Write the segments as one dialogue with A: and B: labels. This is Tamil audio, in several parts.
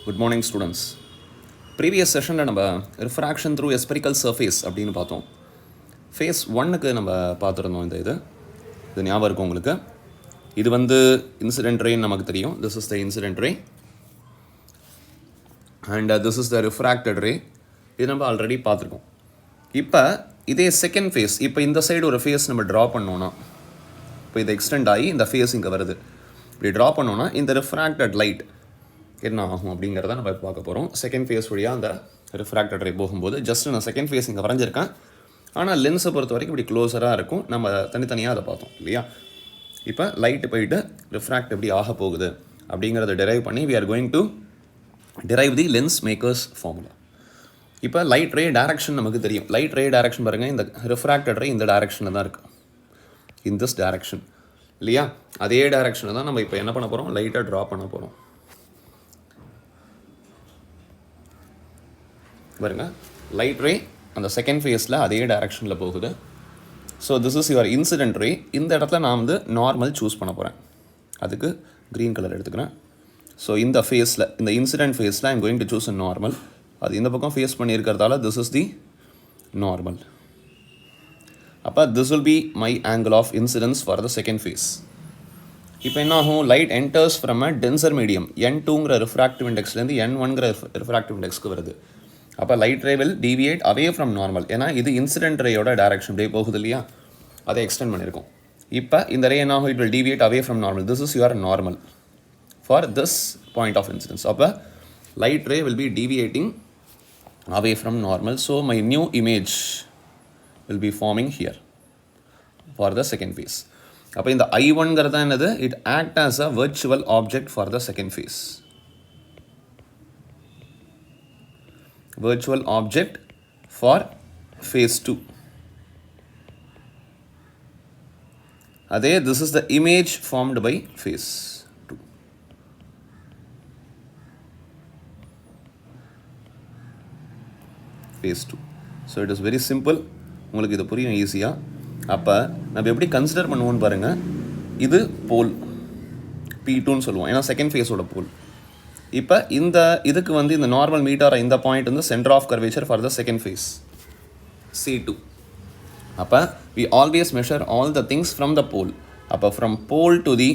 A: Good morning students. Previous session நம்ம refraction through a spherical surface அப்படின்னு பார்த்தோம். Phase 1க்கு நம்ம பார்த்துருந்தோம் இது ஞாபகம் இருக்கும் உங்களுக்கு. இது வந்து incident ray நமக்கு தெரியும். This is the incident ray and this is the refracted ray. இது நம்ம ஆல்ரெடி பார்த்துருக்கோம். இப்போ இதே செகண்ட் ஃபேஸ், இப்போ இந்த சைடு ஒரு ஃபேஸ் நம்ம ட்ரா பண்ணோன்னா, இப்போ இது எக்ஸ்டெண்ட் ஆகி இந்த ஃபேஸ் இங்கே வருது. இப்படி ட்ரா பண்ணோன்னா இந்த ரிஃப்ராக்டட் லைட் என்ன ஆகும் அப்படிங்கிறத நம்ம பார்க்க போகிறோம். செகண்ட் ஃபேஸ் வழியாக அந்த ரிஃப்ராக்டட் ரே போகும்போது ஜஸ்ட் நான் செகண்ட் ஃபேஸ் இங்கே வரைஞ்சிருக்கேன். ஆனால் லென்ஸை பொறுத்த வரைக்கும் இப்படி க்ளோஸராக இருக்கும். நம்ம தனித்தனியாக அதை பார்த்தோம் இல்லையா. இப்போ லைட்டு போயிட்டு ரிஃப்ராக்ட் எப்படி ஆக போகுது அப்படிங்கிறத டெரைவ் பண்ணி we are going to derive the lens makers formula. இப்போ லைட் ரே டைரக்ஷன் நமக்கு தெரியும். லைட் ரே டைரக்ஷன் பாருங்கள், இந்த ரிஃப்ராக்டட் ரே இந்த டைரக்ஷனில் தான் இருக்குது, இன் திஸ் டைரக்ஷன் இல்லையா. அதே டைரக்ஷனில் தான் நம்ம இப்போ என்ன பண்ண போகிறோம், லைட்டாக ட்ரா பண்ண போகிறோம். பாருங்க, லைட் ரே அந்த செகண்ட் ஃபேஸில் அதே டைரக்ஷனில் போகுது. So this is your incident ray. இந்த இடத்துல நான் வந்து நார்மல் சூஸ் பண்ண போகிறேன். அதுக்கு க்ரீன் கலர் எடுத்துக்கிறேன். ஸோ இந்த ஃபேஸில், இந்த இன்சிடென்ட் ஃபேஸில் I'm going to choose a normal. அது இந்த பக்கம் ஃபேஸ் பண்ணியிருக்கிறதால திஸ் இஸ் தி நார்மல். அப்போ this will be my angle of incidence for the second face. இப்போ என்ன ஆகும், light enters from a denser medium N2ங்கிற ரிஃப்ராக்டிவ் இண்டெக்ஸ்லேருந்து N1ங்கிற ரிஃப்ராக்டிவ் இண்டெக்ஸ்க்கு வருது. அப்போ light ray will deviate away from normal. ஏன்னா இது இன்சிடென்ட் ரேயோட டைரக்ஷன் இப்படியே போகுது இல்லையா, அதை எக்ஸ்டெண்ட் பண்ணியிருக்கோம். இப்போ இந்த ரே என்ன ஆகும், it will deviate away from normal. This is your normal for this point of incidence. அப்போ light ray will be deviating away from normal. So my new image will be forming here for the second face. அப்போ இந்த I1ங்கிறது என்னது, it act as a virtual object for the second face. Virtual object for phase 2. Adhe, this is the image formed by phase 2. Phase 2. So it is very simple. உங்களுக்கு இது புரியும் ஈஸியாக. அப்போ நம்ம எப்படி கன்சிடர் பண்ணுவோன்னு பாருங்கள். இது போல் P2ன்னு சொல்லுவோம், ஏன்னா செகண்ட் ஃபேஸோட போல். இப்போ இந்த இதுக்கு வந்து இந்த நார்மல் மீட்டர் இந்த பாயிண்ட் வந்து centre of curvature for the second face C2. அப்போ we always measure all the things from the pole. அப்போ from pole to the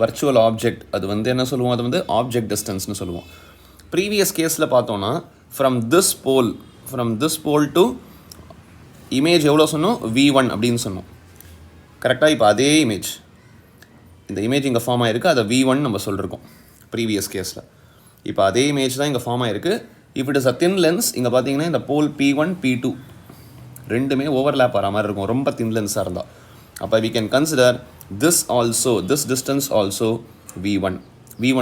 A: virtual object, அது வந்து என்ன சொல்லுவோம், அது வந்து ஆப்ஜெக்ட் டிஸ்டன்ஸ்னு சொல்லுவோம். ப்ரீவியஸ் கேஸில் பார்த்தோன்னா from this pole to image எவ்வளோ சொன்னோம், V1 அப்படின்னு சொன்னோம் கரெக்டாக. இப்போ அதே இமேஜ், இந்த இமேஜ் இங்கே ஃபார்ம் ஆகிருக்கு, அதை V1 நம்ம சொல்லியிருக்கோம் ப்ரீவியஸ் கேஸில். இப்போ அதே இமேஜ் தான் இங்கே ஃபார்ம் ஆகிருக்கு. If it is a thin lens, இங்கே பார்த்தீங்கன்னா இந்த போல் P1 P2 ரெண்டுமே ஓவர்லேப் ஆகிற மாதிரி இருக்கும் ரொம்ப தின் லென்ஸாக இருந்தால். அப்போ we can consider this also, this distance also V1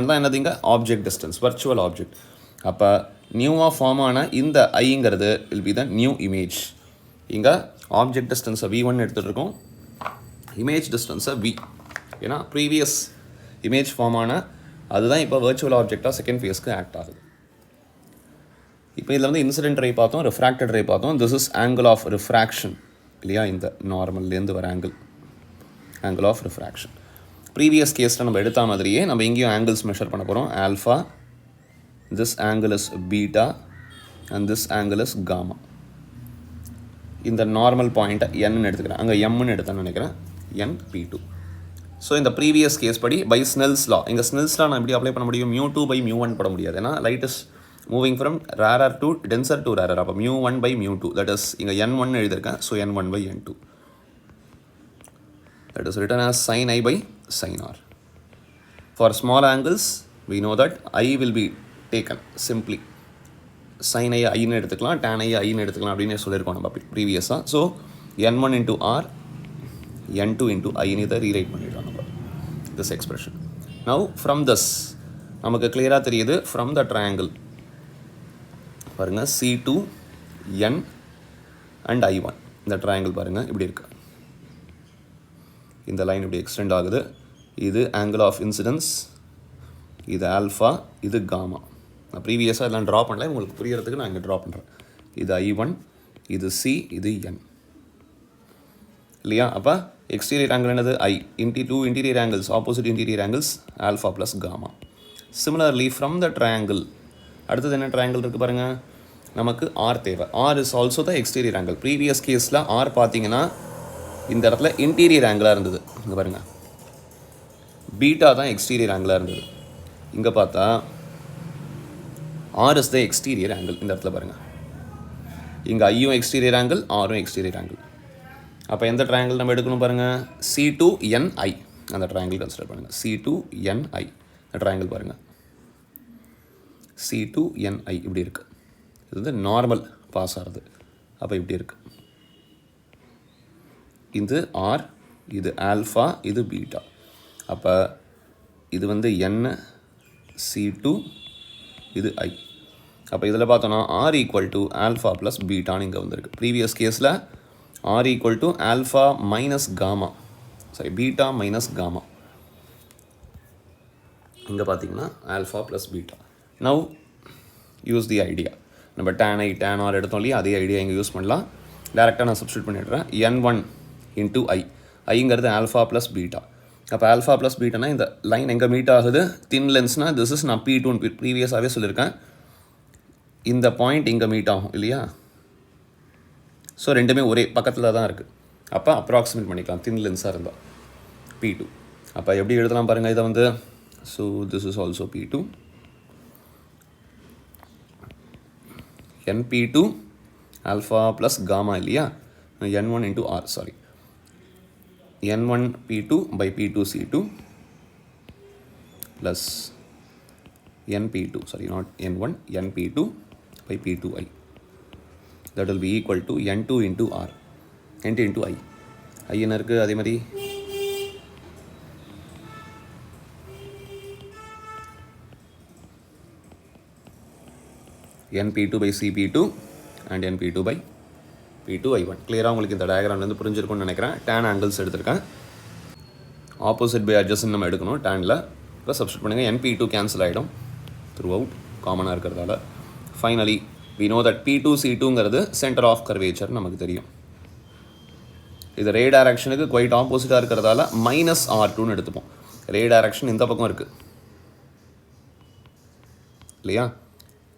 A: தான் என்னது இங்கே ஆப்ஜெக்ட் டிஸ்டன்ஸ், வர்ச்சுவல் ஆப்ஜெக்ட். அப்போ நியூவாக ஃபார்ம் ஆன இந்த ஐங்கிறது will be the new image. இங்கே ஆப்ஜெக்ட் டிஸ்டன்ஸை V1 எடுத்துகிட்டு இருக்கோம், இமேஜ் டிஸ்டன்ஸை V, ஏன்னா ப்ரீவியஸ் இமேஜ் ஃபார்ம் ஆன அதுதான் இப்போ வர்ச்சுவல் ஆப்ஜெக்டாக செகண்ட் ஃபேஸ்க்கு ஆக்ட் ஆகுது. இப்போ இதில் வந்து இன்சிடென்ட் ரே பார்த்தோம், ரிஃப்ராக்டட் ரே பார்த்தோம். This is angle of refraction இல்லையா, இந்த நார்மல்லேருந்து வர ஆங்கிள் ஆஃப் ரிஃப்ராக்ஷன். ப்ரீவியஸ் கேஸில் நம்ம எடுத்த மாதிரியே நம்ம இங்கேயும் ஆங்கிள்ஸ் மெஷர் பண்ண போகிறோம். Alpha, this angle is beta and this angle is gamma. இந்த நார்மல் பாயிண்ட்டை Nன்னு எடுத்துக்கிறேன், அங்கே Mன்னு எடுத்தேன்னு நினைக்கிறேன், N P2. ஸோ இந்த ப்ரீவியஸ் கேஸ் படி பை ஸ்னெல்ஸ் லா, இங்கே ஸ்னெல்ஸ் லா நான் எப்படி அப்ளை பண்ண முடியும், μ2 by μ1 போட முடியாது, ஏன்னா light is moving from rarer to tensor to rarer. அப்போ μ1 by μ2, தட் இஸ் இங்கே N1 எழுதியிருக்கேன். So N1 by N2, that is written as sin I by sin R. For small angles we know that I will be taken simply sin I ஐன்னு எடுத்துக்கலாம், tan I ஐன்னு எடுத்துக்கலாம் அப்படின்னு சொல்லியிருக்கோம் நம்ம ப்ரீவியஸாக. So N1 into R, N2 into I இதை ரீரைட் பண்ணிடலாம் நம்ம this expression. Now from this நமக்கு கிளியராக தெரியுது, from the triangle பாருங்கள் C2 N and I1, இந்த ட்ரையாங்கிள் பாருங்கள் இப்படி இருக்கு, இந்த லைன் இப்படி எக்ஸ்டெண்ட் ஆகுது. இது ஆங்கிள் ஆஃப் இன்சிடென்ஸ், இது ஆல்ஃபா, இது காமா. நான் ப்ரீவியஸாக இதெல்லாம் ட்ரா பண்ணல, உங்களுக்கு புரியறதுக்கு நான் இங்கே ட்ரா பண்ணுறேன். இது I1, இது C, இது N இல்லையா. அப்போ எக்ஸ்டீரியர் ஆங்கிள் என்னது I, two interior angles, opposite interior angles alpha plus gamma. Similarly, from the triangle, அடுத்தது என்ன triangle இருக்குது பாருங்கள், நமக்கு R தேவை. R is also the exterior angle. Previous caseல R பார்த்தீங்கன்னா இந்த இடத்துல இன்டீரியர் ஆங்கிளாக இருந்தது. இங்கே பாருங்கள், பீட்டா தான் எக்ஸ்டீரியர் ஆங்கிளாக இருந்தது. இங்கே பார்த்தா R is the exterior angle. இந்த இடத்துல பாருங்கள், இங்கே ஐயும் எக்ஸ்டீரியர் ஆங்கிள், ஆரும் எக்ஸ்டீரியர் ஆங்கிள். அப்போ எந்த ட்ரையாங்கிள் நம்ம எடுக்கணும் பாருங்கள், C2NI அந்த ட்ரையாங்கிள் கன்சிடர் பண்ணுங்கள். C2NI இந்த ட்ரையாங்கிள் பாருங்கள், C2NI இப்படி இருக்குது. இது வந்து நார்மல் பாஸ் ஆகிறது. அப்போ இப்படி இருக்குது. இது ஆர், இது ஆல்ஃபா, இது பீட்டா. அப்போ இது வந்து N, C2, இது I. அப்போ இதில் பார்த்தோன்னா R equal to alpha plus பீட்டான்னு இங்கே வந்திருக்கு. ப்ரீவியஸ் கேஸில் R equal to alpha minus gamma, sorry beta minus gamma. இங்கே பார்த்தீங்கன்னா alpha plus beta. Now use the idea. நம்ம tan I tan R எடுத்தோம் இல்லையா, அதே ஐடியா இங்கே யூஸ் பண்ணலாம். டேரெக்டாக நான் சப்ஸ்டியூட் பண்ணிடுறேன். N1 into I. ஐங்கிறது ஆல்ஃபா ப்ளஸ் பீட்டா. அப்போ ஆல்ஃபா ப்ளஸ் பீட்டானா இந்த லைன் எங்கே மீட் ஆகுது, தின் லென்ஸ்னால் திஸ் இஸ் நான் P2 ப்ரீவியஸாகவே சொல்லியிருக்கேன். இந்த பாயிண்ட் இங்கே மீட் ஆகும் இல்லையா. ஸோ ரெண்டுமே ஒரே பக்கத்தில் தான் இருக்குது. அப்போ அப்ராக்சிமேட் பண்ணிக்கலாம் தின் லென்ஸாக இருந்தால் P2. அப்போ எப்படி எழுதலாம் பாருங்கள் இதை வந்து. So this is also P2. NP2 alpha plus gamma இல்லையா, N1 into R, sorry, N1 P2 by P2 C2 plus NP2, sorry not N1, NP2 by P2I. That will be equal to N2 into R, N2 into I. I என்ன இருக்குது, அதே மாதிரி NP2 by CP2 and NP2 by P2I1. கிளியராக உங்களுக்கு இந்த டயக்ராம்லேருந்து புரிஞ்சிருக்கும்னு நினைக்கிறேன். tan ஆங்கிள்ஸ் எடுத்திருக்கேன். ஆப்போசிட் பை அட்ஜஸ்ட்னு நம்ம எடுக்கணும் டேனில். இப்போ சப்ஸ்டியூட் பண்ணுங்கள். NP2 கேன்சல் ஆகிடும் த்ரூ அவுட் காமனாக இருக்கிறதால. Finally we know that P2 C2ங்கிறது சென்டர் ஆஃப் கர்வேச்சர் நமக்கு தெரியும். இது ரே டைரக்ஷனுக்கு குவைட் ஆப்போசிட்டாக இருக்கிறதால மைனஸ் R2ன்னு எடுத்துப்போம். ரே டைரக்ஷன் இந்த பக்கம் இருக்குது இல்லையா,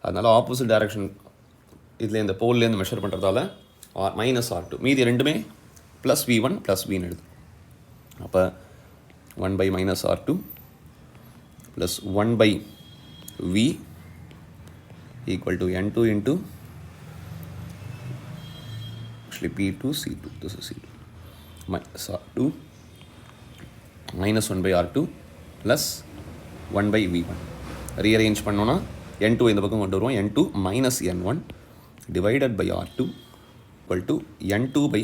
A: அதனால் ஆப்போசிட் டைரக்ஷன் இதில் இந்த போல்லேருந்து மெஷர் பண்ணுறதால மைனஸ் R2. மீதி ரெண்டுமே ப்ளஸ் V1 ப்ளஸ் Vன்னு எடுத்து. அப்போ 1 by minus R2 plus 1 by V equal to N2 into actually P2 C2, this is C2 minus R2 minus 1 by R2 plus 1 by V1. rearrange பண்ணோன்னா N2 இந்த பக்கம் கொண்டு வருவோம். N2 minus N1 divided by R2 equal to N2 by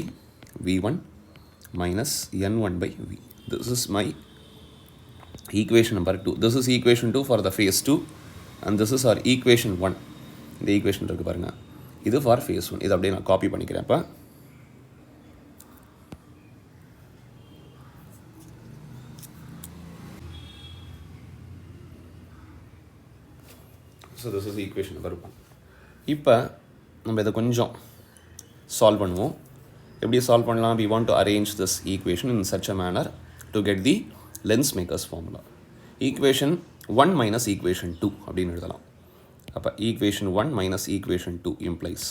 A: V1 minus N1 by V. This is my equation number 2. This is equation 2 for the phase 2 and this is our equation 1. இந்த ஈக்குவேஷன் இருக்குது பாருங்கள், இது ஃபார் ஃபேஸ் 1. இது அப்படியே நான் காப்பி பண்ணிக்கிறேன். இப்போ so this is equation number 1. இப்போ நம்ம இதை கொஞ்சம் சால்வ் பண்ணுவோம். எப்படி சால்வ் பண்ணலாம்? we want to arrange this equation in such a manner to get the lens makers formula. equation 1 minus equation 2 அப்படின்னு எழுதலாம். அப்போ equation 1 minus equation 2 implies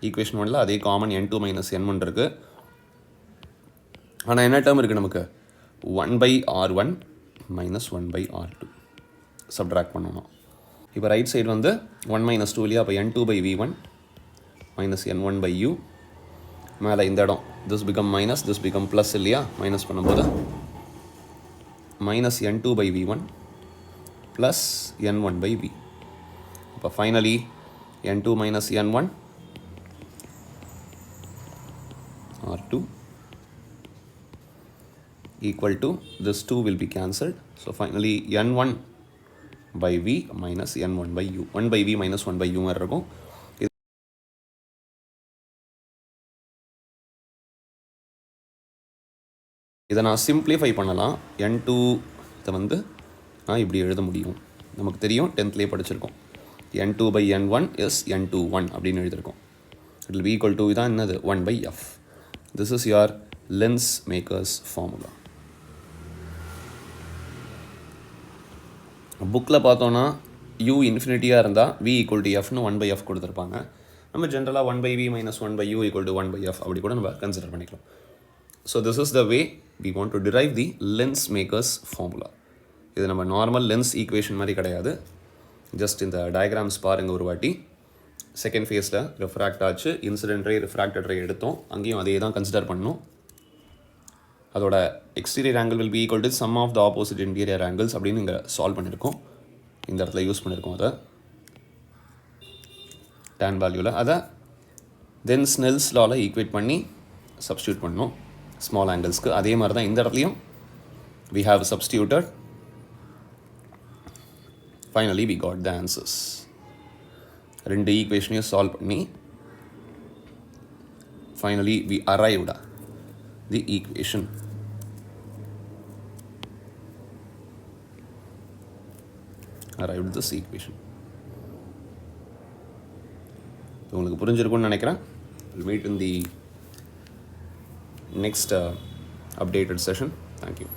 A: equation 1ல அதே காமன் N2 minus N1 இருக்குது. ஆனால் என்ன டேர்ம் இருக்குது நமக்கு? 1 by R1 minus 1 by R2 subtract பண்ணணும். இப்போ ரைட் சைடு வந்து 1 minus 2 இல்லையா, அப்போ N2 by V1 minus N1 by U. மேலே இந்த இடம் this become minus, this become plus இல்லையா, மைனஸ் பண்ணும்போது minus N2 by V1 plus N1 by V. அப்போ finally N2 minus N1 R2 equal to this 2 will be cancelled. So finally N1 by V minus N1 by U. 1 by V minus 1 by U மாதிரி இருக்கும். இதை நான் சிம்பிளிஃபை பண்ணலாம். N2 இதை வந்து நான் இப்படி எழுத முடியும். நமக்கு தெரியும், 10th படிச்சிருக்கோம். N2 by N1 is N21 அப்படின்னு எழுதியிருக்கோம். It will be equal to இதான் என்னது 1 by F. This is your lens makers formula. புக்கில் பார்த்தோன்னா u இன்ஃபினிட்டியாக இருந்தால் v ஈக்குவல் டு எஃப்னு 1/f கொடுத்துருப்பாங்க. நம்ம ஜென்ரலாக 1/v minus 1/u equal to 1/f அப்படி கூட நம்ம கன்சிடர் பண்ணிக்கலாம். So this is the way we want to drive the lens makers formula. இது நம்ம நார்மல் லென்ஸ் ஈக்குவேஷன் மாதிரி கிடையாது. ஜஸ்ட் இந்த டயக்ராம்ஸ் பாருங்கள் ஒரு வாட்டி. செகண்ட் ஃபேஸில் ரிஃப்ராக்ட் ஆச்சு, இன்சிடென்ட் ரே ரிஃப்ராக்டட் ரே எடுத்தோம், அங்கேயும் அதே தான் கன்சிடர் பண்ணணும். அதோட exterior angle will be equal to sum of the opposite interior angles அப்படின்னு இங்கே சால்வ் பண்ணியிருக்கோம். இந்த இடத்துல யூஸ் பண்ணியிருக்கோம் அதை டேன் வேல்யூவில். அதை தென் ஸ்னெல்ஸ் லாவில் ஈக்குவேட் பண்ணி சப்ஸ்டியூட் பண்ணோம் ஸ்மால் ஆங்கிள்ஸ்க்கு. அதே மாதிரி தான் இந்த இடத்துலையும் we have substituted. Finally we got the answers. ரெண்டு ஈக்குவேஷனையும் சால்வ் பண்ணி finally we arrived the equation. Arrived this equation. உங்களுக்கு புரிஞ்சிருக்கும்னு நினைக்கிறேன். We'll meet in the next updated session. Thank you.